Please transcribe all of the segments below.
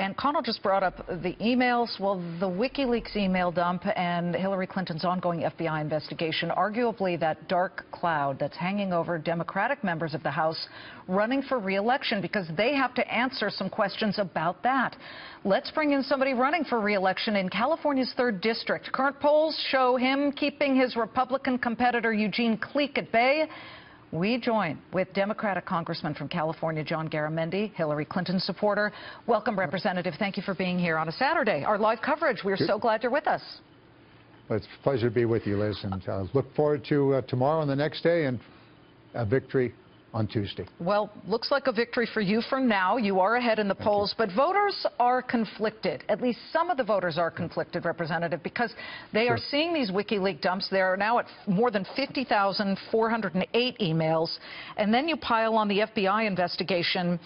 And Connell just brought up the emails. Well, the WikiLeaks email dump and Hillary Clinton's ongoing FBI investigation, arguably that dark cloud that's hanging over Democratic members of the House running for re-election, because they have to answer some questions about that. Let's bring in somebody running for re-election in California's 3rd District. Current polls show him keeping his Republican competitor Eugene Kleek at bay. We join with Democratic Congressman from California, John Garamendi, Hillary Clinton supporter. Welcome, Representative. Thank you for being here on a Saturday. Our live coverage. We're so glad you're with us. Well, it's a pleasure to be with you, Liz, and look forward to tomorrow and the next day and a victory on Tuesday. Well, looks like a victory for you for now. You are ahead in the polls, but voters are conflicted. At least some of the voters are conflicted, Representative, because they are seeing these WikiLeaks dumps. They are now at more than 50,408 emails. And then you pile on the FBI investigation.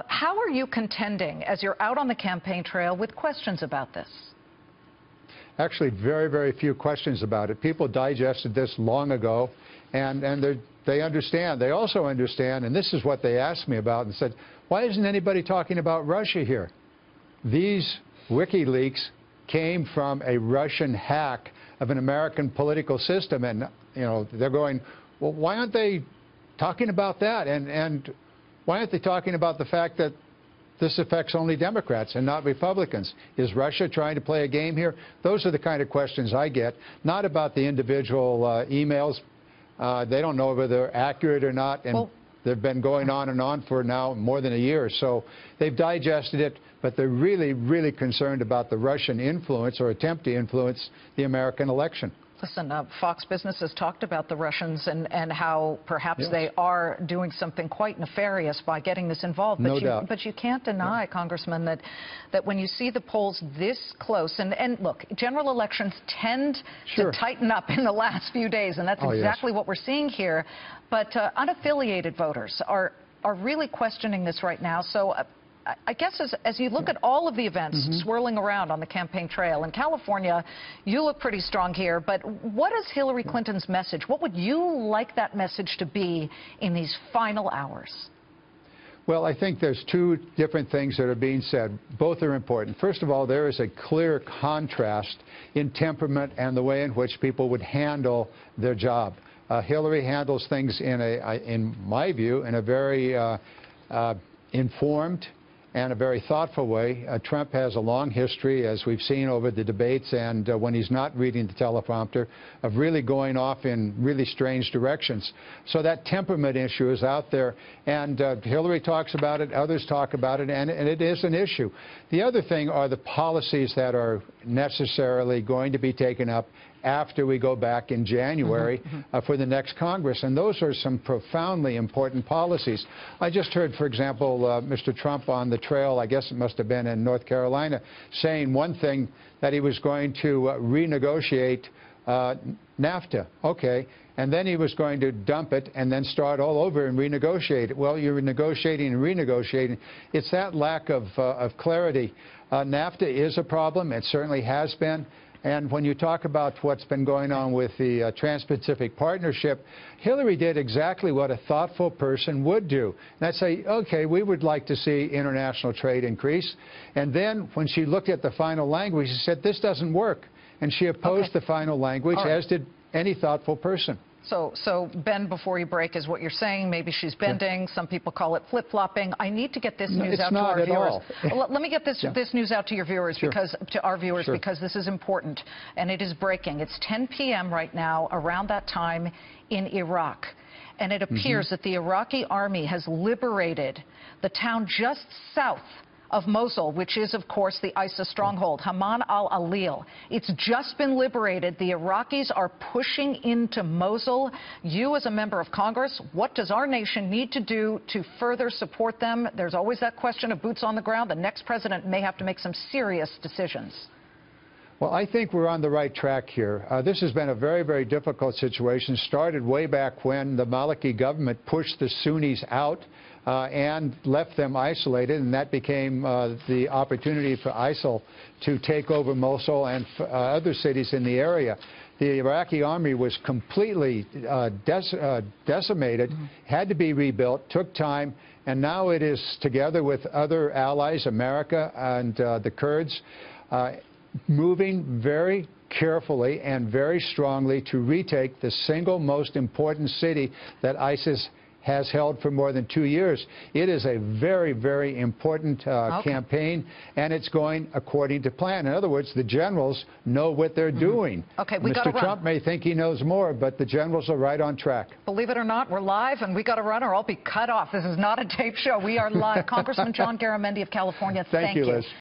How are you contending as you're out on the campaign trail with questions about this? Actually, very, very few questions about it. People digested this long ago, and they understand. They also understand, and this is what they asked me about and said, why isn't anybody talking about Russia here? These WikiLeaks came from a Russian hack of an American political system, and they're going, well, why aren't they talking about that? And why aren't they talking about the fact that this affects only Democrats and not Republicans? Is Russia trying to play a game here? Those are the kind of questions I get, not about the individual emails. They don't know whether they're accurate or not, and they've been going on and on for now more than a year. So they've digested it, but they're really, really concerned about the Russian influence or attempt to influence the American election. Listen, Fox Business has talked about the Russians and how perhaps they are doing something quite nefarious by getting this involved. No doubt. But you can't deny, Congressman, that when you see the polls this close, and look, general elections tend to tighten up in the last few days, and that's exactly what we're seeing here. But unaffiliated voters are really questioning this right now. So I guess as you look at all of the events swirling around on the campaign trail, in California, you look pretty strong here, but what is Hillary Clinton's message? What would you like that message to be in these final hours? Well, I think there's two different things that are being said. Both are important. First of all, there is a clear contrast in temperament and the way in which people would handle their job. Hillary handles things in my view, in a very informed and a very thoughtful way. Trump has a long history, as we've seen over the debates and when he's not reading the teleprompter, of really going off in really strange directions. So that temperament issue is out there, and Hillary talks about it, others talk about it, and it is an issue. The other thing are the policies that are necessarily going to be taken up after we go back in January for the next Congress. And those are some profoundly important policies. I just heard, for example, Mr. Trump on the trail, I guess it must have been in North Carolina, saying one thing, that he was going to renegotiate NAFTA. Okay. And then he was going to dump it and then start all over and renegotiate it. Well, you're negotiating and renegotiating. It's that lack of clarity. NAFTA is a problem. It certainly has been. And when you talk about what's been going on with the Trans-Pacific Partnership, Hillary did exactly what a thoughtful person would do. And that's say, okay, we would like to see international trade increase. And then when she looked at the final language, she said, this doesn't work. And she opposed the final language, as did any thoughtful person. So bend before you break is what you're saying. Maybe she's bending. Some people call it flip-flopping. I need to get this news out to our viewers. Let me get this news out to your viewers, because this is important, and it is breaking. It's 10 p.m. right now, around that time in Iraq. And it appears that the Iraqi army has liberated the town just south of Mosul, which is, of course, the ISIS stronghold, Haman al-Alil. It's just been liberated. The Iraqis are pushing into Mosul. You, as a member of Congress, what does our nation need to do to further support them? There's always that question of boots on the ground. The next president may have to make some serious decisions. Well, I think we're on the right track here. This has been a very, very difficult situation. Started way back when the Maliki government pushed the Sunnis out and left them isolated, and that became the opportunity for ISIL to take over Mosul and other cities in the area. The Iraqi army was completely decimated, had to be rebuilt, took time, And now it is, together with other allies, America and the Kurds, moving very carefully and very strongly to retake the single most important city that ISIS has held for more than 2 years. It is a very, very important campaign, and it's going according to plan. In other words, the generals know what they're doing. Okay, we got to run. Mr. Trump may think he knows more, but the generals are right on track. Believe it or not, we're live, and we got to run or I'll be cut off. This is not a tape show. We are live. Congressman John Garamendi of California, thank you. Liz.